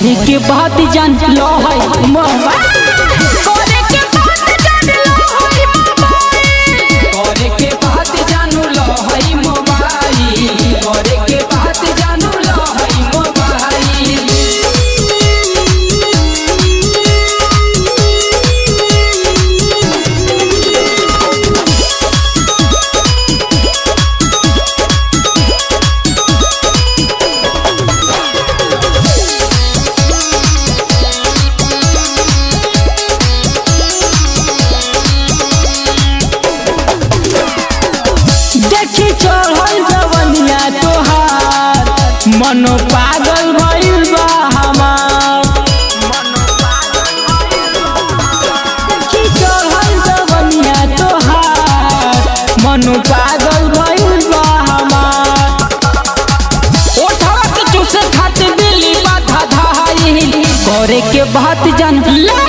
करे के बात जान लो है मोबाइल, करे के बात जान लो है मोबाइल, करे के बात जान लो है मोबाइल, करे के बात जान लो है मोबाइल। देखी चढ़ल जवनिया तोहार, मनो पागल भइल बा हमार। देखी चढ़ल जवनिया तोहार, मनो पागल भइल बा हमार। ओठवा के चूसे खातिर दिली बाधा धाई, करे के बात जान ला